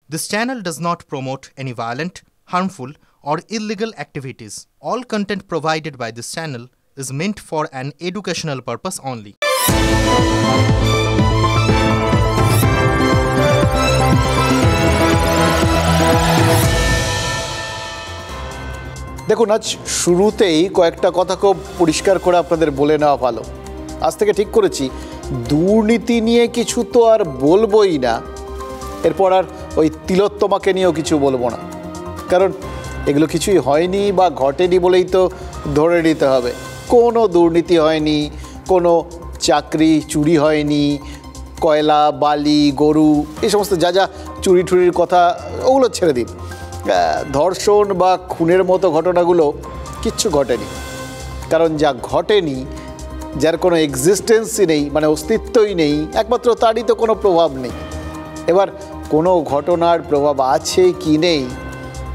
This channel does not promote any violent, harmful, or illegal activities. All content provided by this channel is meant for an educational purpose only. দেখুন, আজ শুরুতেই কয়েকটা কথা খুব পরিষ্কার করে আপনাদের বলে নেওয়া ভালো। আজ থেকে ঠিক করেছি দুর্নীতি নিয়ে কিছু তো আর বলবোই না, এরপর আর ওই তিলোত্তমাকে নিয়েও কিছু বলবো না, কারণ এগুলো কিছুই হয়নি বা ঘটেনি বলেই তো ধরে নিতে হবে। কোনো দুর্নীতি হয়নি, কোনো চাকরি চুরি হয়নি, কয়লা, বালি, গরু, এই সমস্ত যা যা চুরি টুরির কথা ওগুলো ছেড়ে দিন। ধর্ষণ বা খুনের মতো ঘটনাগুলো কিচ্ছু ঘটেনি, কারণ যা ঘটেনি, যার কোনো এক্সিস্টেন্সই নেই, মানে অস্তিত্বই নেই, একমাত্র তারই তো কোনো প্রভাব নেই। এবার কোনো ঘটনার প্রভাব আছে কি নেই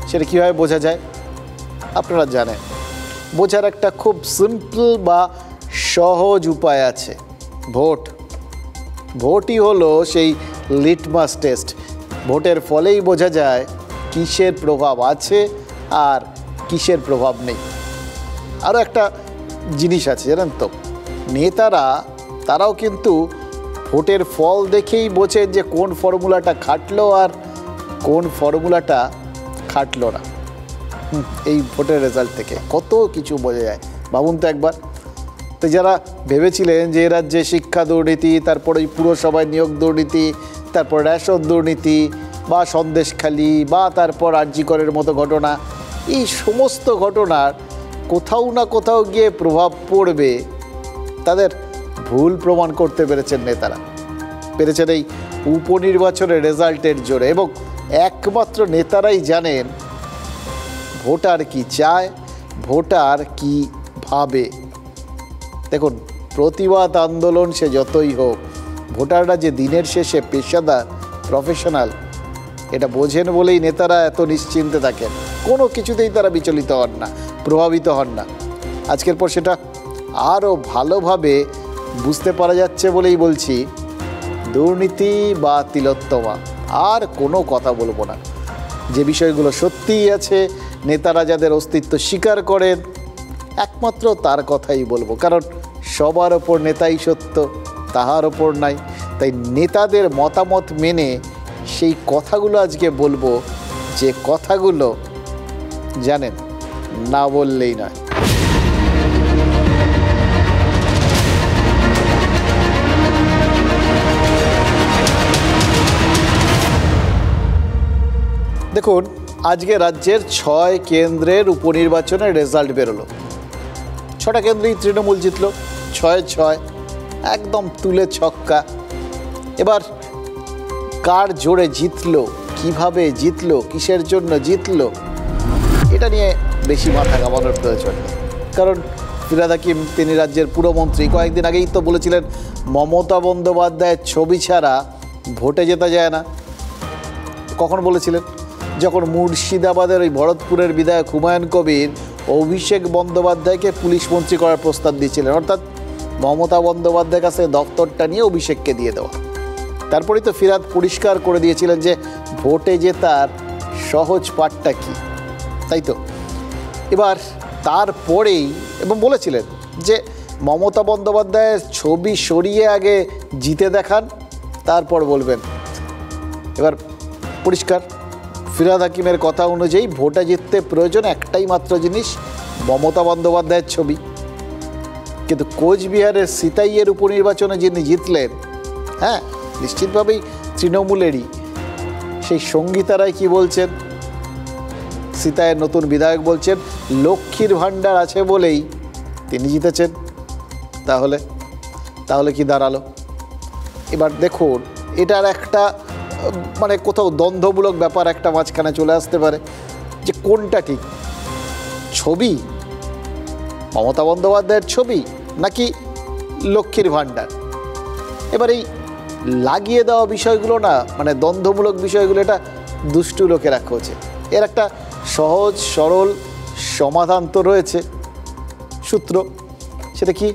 সেটা কীভাবে বোঝা যায় আপনারা জানেন। বোঝার একটা খুব সিম্পল বা সহজ উপায় আছে, ভোট। ভোটই হলো সেই লিটমাস টেস্ট। ভোটের ফলেই বোঝা যায় কিসের প্রভাব আছে আর কিসের প্রভাব নেই। আরও একটা জিনিস আছে জানেন তো, নেতারা তারাও কিন্তু ভোটের ফল দেখেই বোঝেন যে কোন ফর্মুলাটা খাটলো আর কোন ফর্মুলাটা খাটলো না। এই ভোটের রেজাল্ট থেকে কত কিছু বোঝা যায়, ভাবুন তো একবার। তো যারা ভেবেছিলেন যে এ রাজ্যে শিক্ষা দুর্নীতি, তারপর ওই পুরসভায় নিয়োগ দুর্নীতি, তারপর রেশন দুর্নীতি বা সন্দেশখালি বা তারপর আরজি করের মতো ঘটনা, এই সমস্ত ঘটনার কোথাও না কোথাও গিয়ে প্রভাব পড়বে, তাদের ভুল প্রমাণ করতে পেরেছেন নেতারা। পেরেছেন এই উপনির্বাচনের রেজাল্টের জোরে। এবং একমাত্র নেতারাই জানেন ভোটার কি চায়, ভোটার কি ভাবে। দেখুন, প্রতিবাদ আন্দোলন সে যতই হোক, ভোটাররা যে দিনের শেষে পেশাদার, প্রফেশনাল, এটা বোঝেন বলেই নেতারা এত নিশ্চিন্তে থাকেন। কোনো কিছুতেই তারা বিচলিত হন না, প্রভাবিত হন না। আজকের পর সেটা আরও ভালোভাবে বুঝতে পারা যাচ্ছে বলেই বলছি, দুর্নীতি বা তিলোত্তমা আর কোনো কথা বলবো না। যে বিষয়গুলো সত্যিই আছে, নেতারা যাদের অস্তিত্ব স্বীকার করেন, একমাত্র তার কথাই বলবো, কারণ সবার ওপর নেতাই সত্য, তাহার ওপর নাই। তাই নেতাদের মতামত মেনে সেই কথাগুলো আজকে বলবো, যে কথাগুলো জানেন না বললেই নয়। দেখুন, আজকে রাজ্যের 6 কেন্দ্রের উপনির্বাচনের রেজাল্ট বেরোলো। 6টা কেন্দ্রেই তৃণমূল জিতলো, 6-6, একদম তুলে ছক্কা। এবার কার জোরে জিতলো, কিভাবে জিতলো, কিসের জন্য জিতলো, এটা নিয়ে বেশি মাথা ঘামানোর প্রয়োজন নেই। কারণ ফিরহাদ হাকিম, তিনি রাজ্যের পুরমন্ত্রী, কয়েকদিন আগেই তো বলেছিলেন মমতা বন্দ্যোপাধ্যায়ের ছবি ছাড়া ভোটে জেতা যায় না। কখন বলেছিলেন? যখন মুর্শিদাবাদের ওই ভরতপুরের বিধায়ক হুমায়ুন কবির অভিষেক বন্দ্যোপাধ্যায়কে পুলিশ মন্ত্রী করার প্রস্তাব দিয়েছিলেন, অর্থাৎ মমতা বন্দ্যোপাধ্যায়ের কাছে দপ্তরটা নিয়ে অভিষেককে দিয়ে দেওয়া। তারপরেই তো ফিরহাদ পরিষ্কার করে দিয়েছিলেন যে ভোটে জেতার সহজ পাঠটা কী, তাই তো? এবার তারপরেই এবং বলেছিলেন যে মমতা বন্দ্যোপাধ্যায়ের ছবি সরিয়ে আগে জিতে দেখান, তারপর বলবেন। এবার পরিষ্কার, ফিরহাদ হাকিমের কথা অনুযায়ী ভোটে জিততে প্রয়োজন একটাই মাত্র জিনিস, মমতা বন্দ্যোপাধ্যায়ের ছবি। কিন্তু কোচবিহারের সিতাইয়ের উপনির্বাচনে যিনি জিতলেন, হ্যাঁ, নিশ্চিতভাবেই তৃণমূলেরই। সেই সঙ্গীতারাই কি বলছেন? সিতাইয়ের নতুন বিধায়ক বলছেন লক্ষ্মীর ভাণ্ডার আছে বলেই তিনি জিতেছেন। তাহলে কি দাঁড়ালো? এবার দেখুন, এটার একটা মানে কোথাও দ্বন্দ্বমূলক ব্যাপার একটা মাঝখানে চলে আসতে পারে, যে কোনটা ঠিক, ছবি মমতা বন্দ্যোপাধ্যায়ের ছবি নাকি লক্ষ্মীর ভাণ্ডার? এবার এই লাগিয়ে দেওয়া বিষয়গুলো না, মানে দ্বন্দ্বমূলক বিষয়গুলো, এটা দুষ্টু লোকেরা খোঁজে। এর একটা সহজ সরল সমাধান তো রয়েছে, সূত্র। সেটা কি?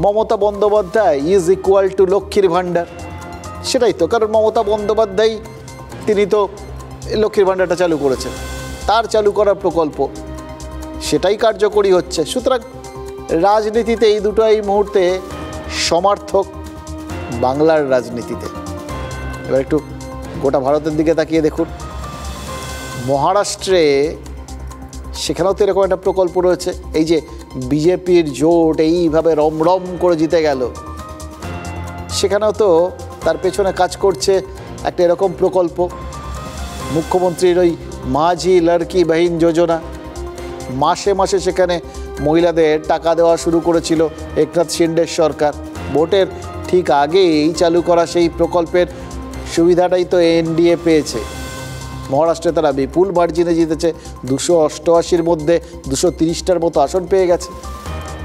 Mamata Bandyopadhyay is equal to লক্ষ্মীর ভাণ্ডার। সেটাই তো, কারণ মমতা বন্দ্যোপাধ্যায় তিনি তো লক্ষ্মীর ভাণ্ডারটা চালু করেছেন, তার চালু করা প্রকল্প সেটাই কার্যকরী হচ্ছে। সুতরাং রাজনীতিতে এই দুটো এই মুহূর্তে সমার্থক বাংলার রাজনীতিতে। এবার একটু গোটা ভারতের দিকে তাকিয়ে দেখুন, মহারাষ্ট্রে সেখানেও তো এরকম একটা প্রকল্প রয়েছে। এই যে বিজেপির জোট এইভাবে রমরম করে জিতে গেল, সেখানেও তো তার পেছনে কাজ করছে একটা এরকম প্রকল্প। মুখ্যমন্ত্রীর ওই মাঝি লড়কি বাহিন যোজনা, মাসে মাসে সেখানে মহিলাদের টাকা দেওয়া শুরু করেছিল একনাথ শিন্ডের সরকার। ভোটের ঠিক আগেই চালু করা সেই প্রকল্পের সুবিধাটাই তো এনডিএ পেয়েছে। মহারাষ্ট্রে তারা বিপুল মার্জিনে জিতেছে, 288-র মধ্যে 230টার মতো আসন পেয়ে গেছে।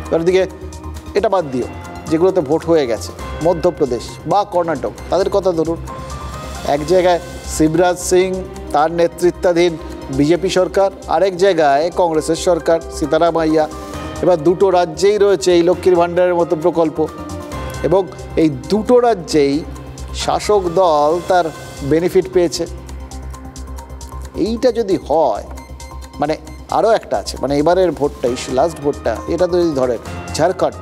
তারদিকে এটা বাদ দিও, যেগুলোতে ভোট হয়ে গেছে, মধ্যপ্রদেশ বা কর্ণাটক, তাদের কথা ধরুন। এক জায়গায় শিবরাজ সিং তার নেতৃত্বাধীন বিজেপি সরকার, আরেক জায়গায় কংগ্রেসের সরকার, সীতারামাইয়া। এবার দুটো রাজ্যেই রয়েছে এই লক্ষ্মীর ভাণ্ডারের মতো প্রকল্প, এবং এই দুটো রাজ্যেই শাসক দল তার বেনিফিট পেয়েছে। এইটা যদি হয়, মানে আরও একটা আছে, মানে এবারের ভোটটা, লাস্ট ভোটটা, এটা তো যদি ধরেন ঝাড়খণ্ড,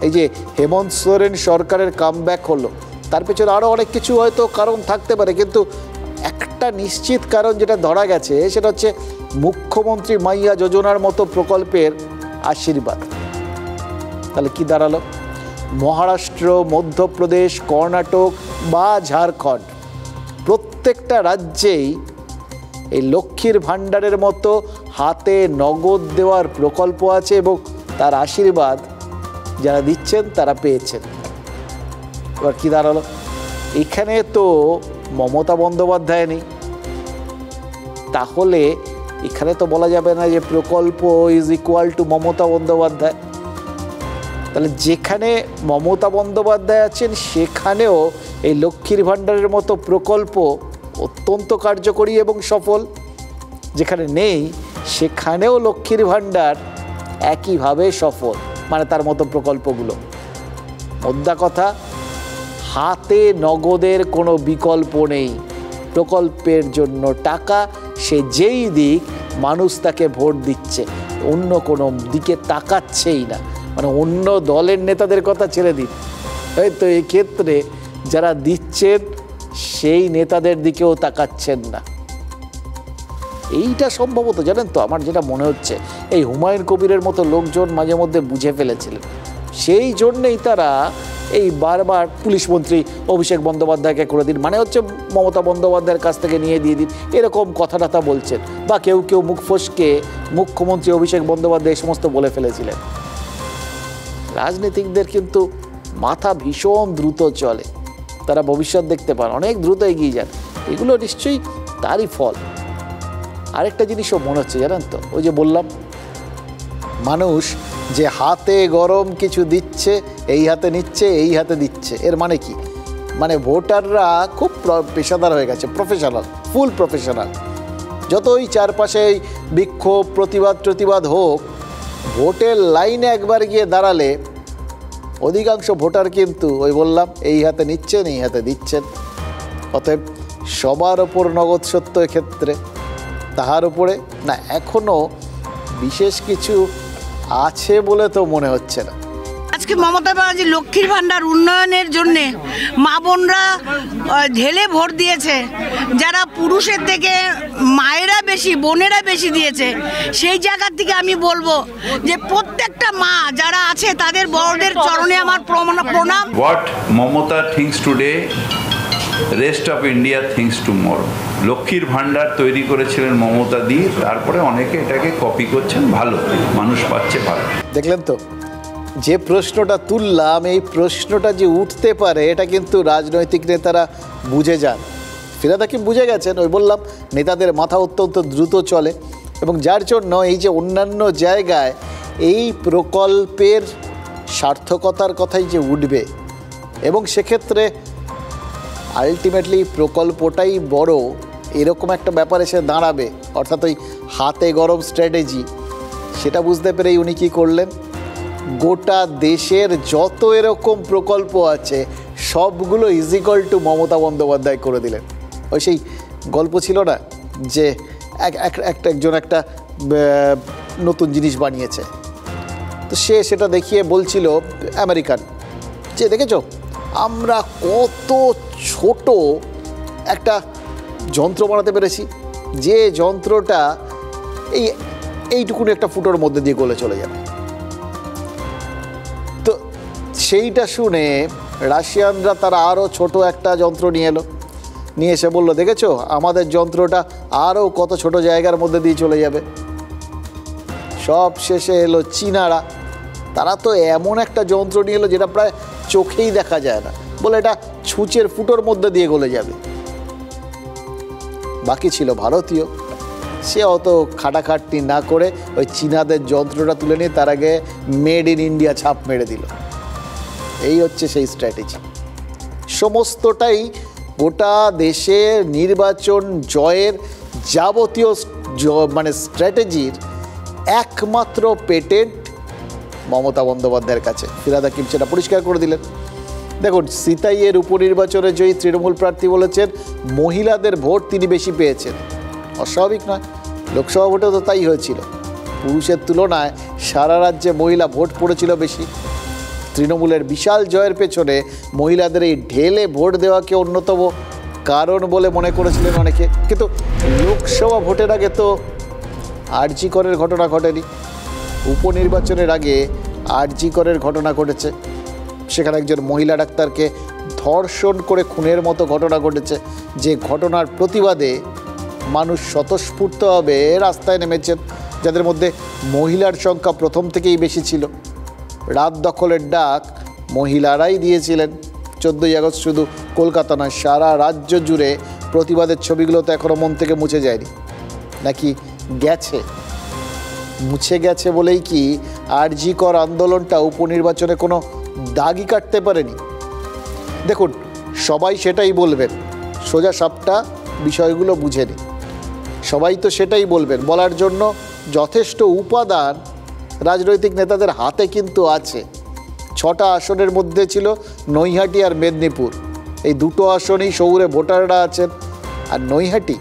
এই যে হেমন্ত সোরেন সরকারের কামব্যাক হলো, তার পেছনে আরও অনেক কিছু হয়তো কারণ থাকতে পারে, কিন্তু একটা নিশ্চিত কারণ যেটা ধরা গেছে সেটা হচ্ছে মুখ্যমন্ত্রী মাইয়া যোজনার মতো প্রকল্পের আশীর্বাদ। তাহলে কি দাঁড়ালো? মহারাষ্ট্র, মধ্যপ্রদেশ, কর্ণাটক বা ঝাড়খণ্ড, প্রত্যেকটা রাজ্যেই এই লক্ষ্মীর ভাণ্ডারের মতো হাতে নগদ দেওয়ার প্রকল্প আছে, এবং তার আশীর্বাদ যারা দিচ্ছেন তারা পেয়েছেন। এবার কী দাঁড়ালো? এখানে তো মমতা বন্দ্যোপাধ্যায় নেই, তাহলে এখানে তো বলা যাবে না যে প্রকল্প is equal to Mamata Bandyopadhyay. তাহলে যেখানে মমতা বন্দ্যোপাধ্যায় আছেন সেখানেও এই লক্ষ্মীর ভাণ্ডারের মতো প্রকল্প অত্যন্ত কার্যকরী এবং সফল। যেখানে নেই সেখানেও লক্ষ্মীর ভাণ্ডার একইভাবে সফল, মানে তার মতো প্রকল্পগুলো। মোদ্দা কথা, হাতে নগদের কোনো বিকল্প নেই। প্রকল্পের জন্য টাকা সে যেই দিক, মানুষ তাকে ভোট দিচ্ছে, অন্য কোনো দিকে তাকাচ্ছেই না। মানে অন্য দলের নেতাদের কথা ছেড়ে দিন, হয়তো এক্ষেত্রে যারা দিচ্ছেন সেই নেতাদের দিকেও তাকাচ্ছেন না। এইটা সম্ভবত জানেন তো, আমার যেটা মনে হচ্ছে এই হুমায়ুন কবিরের মতো লোকজন মাঝে মধ্যে বুঝে ফেলেছিলেন, সেই জন্যেই তারা এই বারবার পুলিশ মন্ত্রী অভিষেক বন্দ্যোপাধ্যায়কে করে দিন, মানে হচ্ছে মমতা বন্দ্যোপাধ্যায়ের কাছ থেকে নিয়ে দিয়ে দিন, এরকম কথাটা বলছেন। বা কেউ কেউ মুখ ফসকে মুখ্যমন্ত্রী অভিষেক বন্দ্যোপাধ্যায় এই সমস্ত বলে ফেলেছিলেন। রাজনীতিকদের কিন্তু মাথা ভীষণ দ্রুত চলে, তারা ভবিষ্যৎ দেখতে পান, অনেক দ্রুত এগিয়ে যান। এগুলো নিশ্চয়ই তারই ফল। আরেকটা জিনিসও মনে হচ্ছে জানেন তো, ওই যে বললাম মানুষ যে হাতে গরম কিছু দিচ্ছে, এই হাতে নিচ্ছে, এই হাতে দিচ্ছে, এর মানে কি? মানে ভোটাররা খুব পেশাদার হয়ে গেছে, প্রফেশনাল, ফুল প্রফেশনাল। যতই চারপাশে বিক্ষোভ প্রতিবাদ হোক, ভোটের লাইনে একবার গিয়ে দাঁড়ালে অধিকাংশ ভোটার কিন্তু ওই বললাম এই হাতে নিচ্ছেন, এই হাতে দিচ্ছেন। অতএব সবার ওপর নগদ সত্য ক্ষেত্রে, তাহার উপরে না এখনো বিশেষ কিছু আছে বলে তো মনে হচ্ছে না। আজকে মমতা ব্যানার্জি লক্ষ্মীর ভাণ্ডার উন্নয়নের জন্যে মা বোনরা ঢেলে ভোট দিয়েছে, যারা পুরুষের থেকে মায়েরা বেশি, বোনেরা বেশি দিয়েছে। সেই জায়গার থেকে আমি বলবো যে প্রত্যেকটা মা যারা আছে তাদের বড়দের চরণে আমার প্রণাম। What Mamata thinks today, rest of India things tomorrow. লক্ষ্মীর ভাণ্ডার তৈরি করেছিলেন মমতা দি, তারপরে অনেকে এটাকে কপি করছেন, ভালো মানুষ পাচ্ছে ভালো। দেখলেন তো, যে প্রশ্নটা তুললাম, এই প্রশ্নটা যে উঠতে পারে এটা কিন্তু রাজনৈতিক নেতারা বুঝে যান। ফিরাদ হাকিম বুঝে গেছেন, ওই বললাম নেতাদের মাথা অত্যন্ত দ্রুত চলে, এবং যার জন্য এই যে অন্যান্য জায়গায় এই প্রকল্পের সার্থকতার কথাই যে উঠবে, এবং সেক্ষেত্রে আলটিমেটলি প্রকল্পটাই বড়, এরকম একটা ব্যাপার এসে দাঁড়াবে। অর্থাৎ ওই হাতে গরম স্ট্র্যাটেজি, সেটা বুঝতে পেরেই উনি কী করলেন, গোটা দেশের যত এরকম প্রকল্প আছে সবগুলো is equal to Mamata Bandyopadhyay করে দিলেন। ওই সেই গল্প ছিল না যে একজন একটা নতুন জিনিস বানিয়েছে, তো সে সেটা দেখিয়ে বলছিল আমেরিকান যে দেখেছো আমরা কত ছোট একটা যন্ত্র বানাতে পেরেছি, যে যন্ত্রটা এইটুকুনি একটা ফুটোর মধ্যে দিয়ে গলে চলে যাবে। তো সেইটা শুনে রাশিয়ানরা তারা আরও ছোট একটা যন্ত্র নিয়ে এলো, নিয়ে এসে বললো দেখেছো আমাদের যন্ত্রটা আরও কত ছোট জায়গার মধ্যে দিয়ে চলে যাবে। সব শেষে এলো চীনারা, তারা তো এমন একটা যন্ত্র নিয়ে এলো যেটা প্রায় চোখেই দেখা যায় না, বলে এটা ছুঁচের ফুটোর মধ্যে দিয়ে গলে যাবে। বাকি ছিল ভারতীয়, সে অত খাটাখাটনি না করে ওই চীনাদের যন্ত্রটা তুলে নিয়ে তার আগে মেড ইন ইন্ডিয়া ছাপ মেরে দিল। এই হচ্ছে সেই স্ট্র্যাটেজি। সমস্তটাই গোটা দেশে নির্বাচন জয়ের যাবতীয় মানে স্ট্র্যাটেজির একমাত্র পেটেন্ট মমতা বন্দ্যোপাধ্যায়ের কাছে। ফিরহাদ হাকিম সেটা পরিষ্কার করে দিলেন। দেখুন, সিতাইয়ের উপনির্বাচনে জয়ী তৃণমূল প্রার্থী বলেছেন মহিলাদের ভোট তিনি বেশি পেয়েছেন। অস্বাভাবিক নয়, লোকসভা ভোটে তো তাই হয়েছিল, পুরুষের তুলনায় সারা রাজ্যে মহিলা ভোট পড়েছিল বেশি। তৃণমূলের বিশাল জয়ের পেছনে মহিলাদের এই ঢেলে ভোট দেওয়াকে অন্যতম কারণ বলে মনে করেছিলেন অনেকে। কিন্তু লোকসভা ভোটের আগে তো আরজি করের ঘটনা ঘটেনি, উপনির্বাচনের আগে আরজি করের ঘটনা ঘটেছে। সেখানে একজন মহিলা ডাক্তারকে ধর্ষণ করে খুনের মতো ঘটনা ঘটেছে, যে ঘটনার প্রতিবাদে মানুষ স্বতঃস্ফূর্তভাবে রাস্তায় নেমেছেন, যাদের মধ্যে মহিলার সংখ্যা প্রথম থেকেই বেশি ছিল। রাত দখলের ডাক মহিলারাই দিয়েছিলেন। 14ই আগস্ট শুধু কলকাতা নয়, সারা রাজ্য জুড়ে প্রতিবাদের ছবিগুলো তো এখনও মন থেকে মুছে যায়নি, নাকি গেছে? মুছে গেছে বলেই কি আরজি কর আন্দোলনটা উপনির্বাচনে কোনো দাগই কাটতে পারেনি? দেখুন, সবাই সেটাই বলবেন, সোজা সাপটা বিষয়গুলো বুঝেনি। সবাই তো সেটাই বলবেন, বলার জন্য যথেষ্ট উপাদান রাজনৈতিক নেতাদের হাতে কিন্তু আছে। 6টা আসনের মধ্যে ছিল নৈহাটি আর মেদিনীপুর, এই দুটো আসনেই শহুরে ভোটাররা আছেন। আর নৈহাটি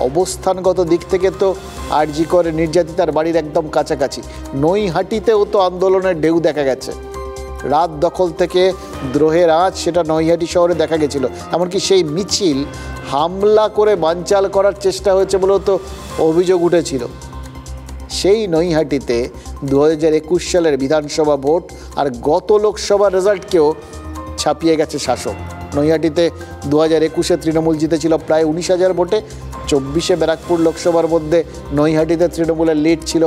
অবস্থানগত দিক থেকে তো আরজি করে নির্যাতিতার বাড়ির একদম কাছাকাছি। নৈহাটিতেও তো আন্দোলনের ঢেউ দেখা গেছে, রাত দখল থেকে দ্রোহের আঁচ সেটা নৈহাটি শহরে দেখা গেছিল। এমনকি সেই মিছিল হামলা করে বানচাল করার চেষ্টা হয়েছে বলেও তো অভিযোগ উঠেছিল। সেই নৈহাটিতে 2021 সালের বিধানসভা ভোট আর গত লোকসভার রেজাল্টকেও ছাপিয়ে গেছে শাসক। নৈহাটিতে 2021-এ তৃণমূল জিতেছিল প্রায় 19,000 ভোটে। 24-এ ব্যারাকপুর লোকসভার মধ্যে নৈহাটিতে তৃণমূলের লিড ছিল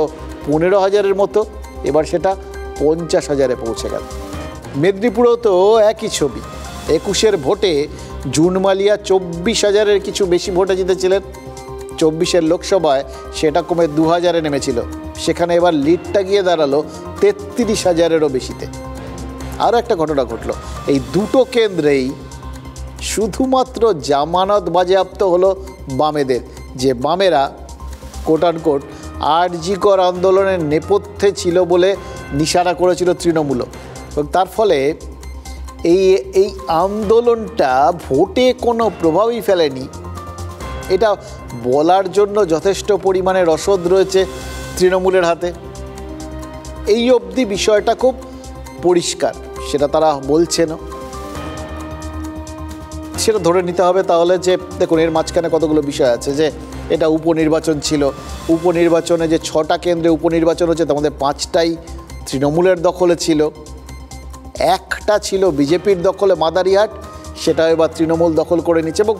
15,000-এর মতো, এবার সেটা 50,000-এ পৌঁছে গেল। মেদিনীপুরেও তো একই ছবি। 21-এর ভোটে জুন মালিয়া 24,000-এর কিছু বেশি ভোটে জিতেছিলেন। 24-এর লোকসভায় সেটা কমে 2,000-এ নেমেছিল, সেখানে এবার লিডটা গিয়ে দাঁড়ালো 33,000-এরও বেশিতে। আরও একটা ঘটনা ঘটল, এই দুটো কেন্দ্রেই শুধুমাত্র জামানত বাজেয়াপ্ত হলো বামেদের, যে বামেরা কোট আনকোট আরজি কর আন্দোলনের নেপথ্যে ছিল বলে নিশানা করেছিল তৃণমূলও। এবং তার ফলে এই আন্দোলনটা ভোটে কোনো প্রভাবই ফেলেনি, এটা বলার জন্য যথেষ্ট পরিমাণে রসদ রয়েছে তৃণমূলের হাতে। এই অবধি বিষয়টা খুব পরিষ্কার, সেটা তারা বলছেন, সেটা ধরে নিতে হবে তাহলে। যে দেখুন, এর মাঝখানে কতগুলো বিষয় আছে, যে এটা উপনির্বাচন ছিল, উপনির্বাচনে যে 6টা কেন্দ্রে উপনির্বাচন হচ্ছে তার মধ্যে 5টাই তৃণমূলের দখলে ছিল, একটা ছিল বিজেপির দখলে মাদারিহাট, সেটা এবার তৃণমূল দখল করে নিচ্ছে। এবং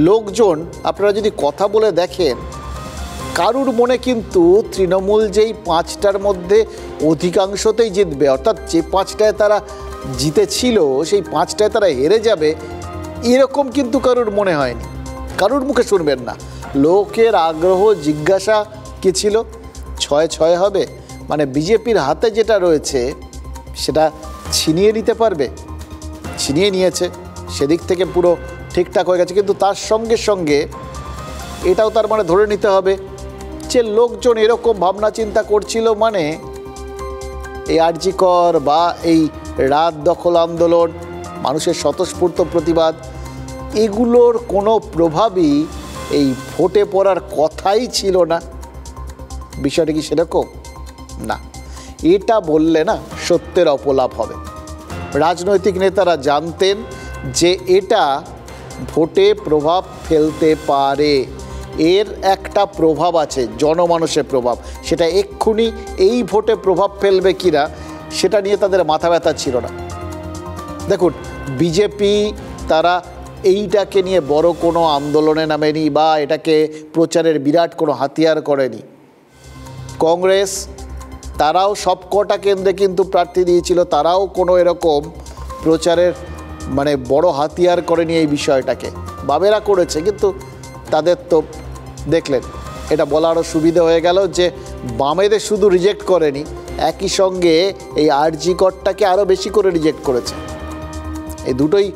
লোকজন আপনারা যদি কথা বলে দেখেন, কারুর মনে কিন্তু তৃণমূল যেই 5টার মধ্যে অধিকাংশতেই জিতবে, অর্থাৎ যে 5টায় তারা জিতেছিল সেই 5টায় তারা হেরে যাবে, এরকম কিন্তু কারুর মনে হয়নি। কারুর মুখে শুনবেন না। লোকের আগ্রহ জিজ্ঞাসা কী ছিল? 6-6 হবে, মানে বিজেপির হাতে যেটা রয়েছে সেটা ছিনিয়ে নিতে পারবে। ছিনিয়ে নিয়েছে, সেদিক থেকে পুরো ঠিকঠাক হয়ে গেছে। কিন্তু তার সঙ্গে সঙ্গে এটাও তার মানে ধরে নিতে হবে যে লোকজন এরকম ভাবনা চিন্তা করছিল, মানে এই আরজি কর বা এই রাত দখল আন্দোলন, মানুষের স্বতঃস্ফূর্ত প্রতিবাদ, এগুলোর কোনো প্রভাবই এই ভোটে পড়ার কথাই ছিল না। বিষয়টা কি সেরকম না? এটা বললে না সত্যের অপলাপ হবে। রাজনৈতিক নেতারা জানতেন যে এটা ভোটে প্রভাব ফেলতে পারে, এর একটা প্রভাব আছে, জনমানসের প্রভাব। সেটা এক্ষুনি এই ভোটে প্রভাব ফেলবে কিনা সেটা নিয়ে তাদের মাথা ব্যথা ছিল না। দেখুন, বিজেপি তারা এইটাকে নিয়ে বড় কোনো আন্দোলনে নামেনি বা এটাকে প্রচারের বিরাট কোনো হাতিয়ার করেনি। কংগ্রেস তারাও সব কটা কেন্দ্রে কিন্তু প্রার্থী দিয়েছিল, তারাও কোনো এরকম প্রচারের মানে বড় হাতিয়ার করেনি এই বিষয়টাকে। বামেরা করেছে, কিন্তু তাদের তো দেখলেন, এটা বলারও সুবিধা হয়ে গেল যে বামেদের শুধু রিজেক্ট করেনি, একই সঙ্গে এই আরজি করটাকে আরও বেশি করে রিজেক্ট করেছে। এই দুটোই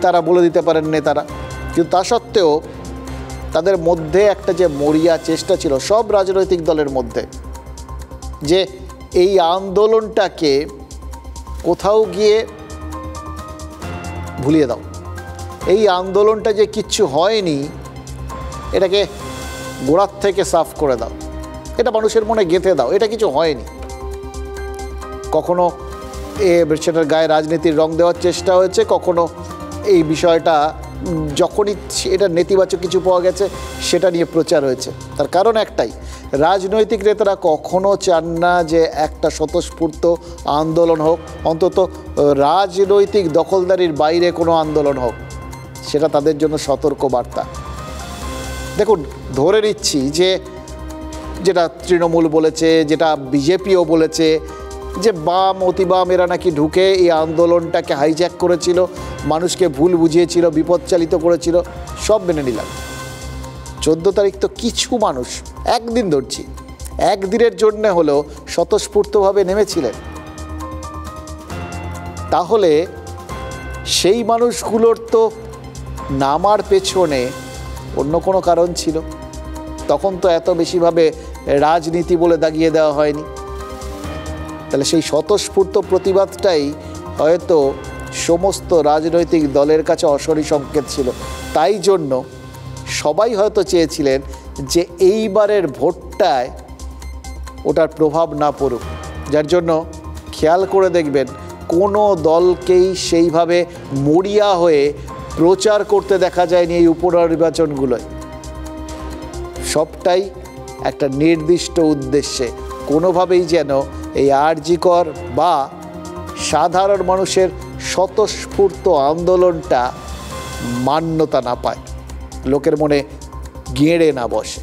তারা বলে দিতে পারেন নেতারা। কিন্তু তা সত্ত্বেও তাদের মধ্যে একটা যে মরিয়া চেষ্টা ছিল সব রাজনৈতিক দলের মধ্যে, যে এই আন্দোলনটাকে কোথাও গিয়ে ভুলিয়ে দাও, এই আন্দোলনটা যে কিচ্ছু হয়নি এটাকে গোড়ার থেকে সাফ করে দাও, এটা মানুষের মনে গেঁথে দাও, এটা কিছু হয়নি। কখনো সেটার গায়ে রাজনীতির রং দেওয়ার চেষ্টা হয়েছে, কখনো এই বিষয়টা যখনই এটা নেতিবাচক কিছু পাওয়া গেছে সেটা নিয়ে প্রচার হয়েছে। তার কারণ একটাই, রাজনৈতিক নেতারা কখনো চান না যে একটা স্বতঃস্ফূর্ত আন্দোলন হোক, অন্তত রাজনৈতিক দখলদারির বাইরে কোনো আন্দোলন হোক, সেটা তাদের জন্য সতর্ক বার্তা। দেখুন, ধরে নিচ্ছি যে যেটা তৃণমূল বলেছে, যেটা বিজেপিও বলেছে, যে বাম অতি বাম এরা নাকি ঢুকে এই আন্দোলনটাকে হাইজ্যাক করেছিল, মানুষকে ভুল বুঝিয়েছিল, বিপদচালিত করেছিল, সব মেনে নিলাম। 14 তারিখ তো কিছু মানুষ, একদিন ধরছি, একদিনের জন্যে হলেও স্বতঃস্ফূর্তভাবে নেমেছিলেন। তাহলে সেই মানুষগুলোর তো নামার পেছনে অন্য কোনো কারণ ছিল, তখন তো এত বেশিভাবে রাজনীতি বলে দাগিয়ে দেওয়া হয়নি। তাহলে সেই স্বতঃস্ফূর্ত প্রতিবাদটাই হয়তো সমস্ত রাজনৈতিক দলের কাছে অশরী সংকেত ছিল। তাই জন্য সবাই হয়তো চেয়েছিলেন যে এইবারের ভোটটায় ওটার প্রভাব না পড়ুক, যার জন্য খেয়াল করে দেখবেন কোনো দলকেই সেইভাবে মরিয়া হয়ে প্রচার করতে দেখা যায়নি এই উপনির্বাচনগুলোয়। সবটাই একটা নির্দিষ্ট উদ্দেশ্যে, কোনোভাবেই যেন এই আরজি কর বা সাধারণ মানুষের স্বতঃস্ফূর্ত আন্দোলনটা মান্যতা না পায়, লোকের মনে গেঁড়ে না বসে।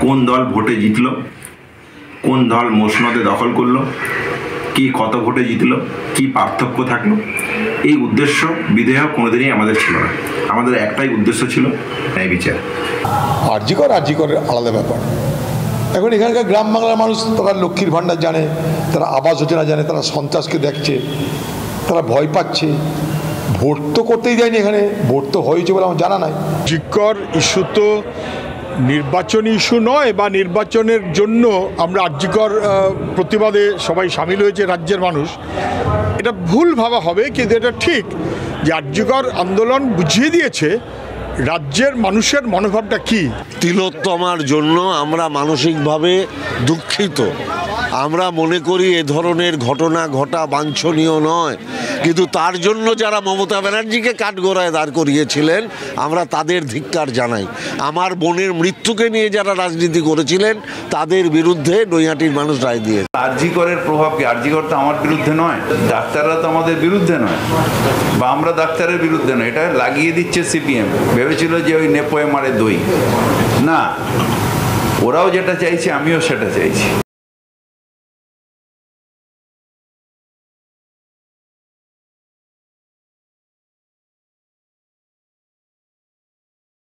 কোন দল ভোটে জিতল, কোন দল মসনদে দখল করলো, কি কত ভোটে জিতলো, কি পার্থক্য থাকলো, এই উদ্দেশ্য বিধেয় কোনোদিনই আমাদের ছিল না। আমাদের একটাই উদ্দেশ্য ছিল ন্যায় বিচার। আরজি করের আলাদা ব্যাপার। এখন এখানকার গ্রাম বাংলার মানুষ, তারা লক্ষ্মীর ভাণ্ডার জানে, তারা আবাস যোজনা জানে, তারা সন্ত্রাসকে দেখছে, তারা ভয় পাচ্ছে। ভোট তো করতেই যায়নি, এখানে ভোট তো হয়েছে বলে আমার জানা নাই। জিকর ইস্যু তো নির্বাচনী ইস্যু নয়, বা নির্বাচনের জন্য আমরা আরজিকর প্রতিবাদে সবাই সামিল হয়েছে রাজ্যের মানুষ, এটা ভুল ভাবা হবে। কিন্তু এটা ঠিক যে আরজিকর আন্দোলন বুঝিয়ে দিয়েছে রাজ্যের মানুষের মনোভাবটা কি। তিলোত্তমার জন্য আমরা মানসিকভাবে দুঃখিত। আমরা মনে করি এ ধরনের ঘটনা ঘটা বাঞ্ছনীয় নয়, কিন্তু তার জন্য যারা মমতা ব্যানার্জিকে কাঠগড়ায় দাঁড় করিয়েছিলেন আমরা তাদের ধিক্কার জানাই। আমার বোনের মৃত্যুকে নিয়ে যারা রাজনীতি করেছিলেন তাদের বিরুদ্ধে নৈহাটির মানুষ রায় দিয়ে। আরজি করের প্রভাব কি? আরজি কর তো আমার বিরুদ্ধে নয়, ডাক্তাররা তো আমাদের বিরুদ্ধে নয়, বা আমরা ডাক্তারের বিরুদ্ধে নয়। এটা লাগিয়ে দিচ্ছে সিপিএম। ভেবেছিল যে ওই নেপোয়ে মারে দই, না, ওরাও যেটা চাইছে আমিও সেটা চাইছি।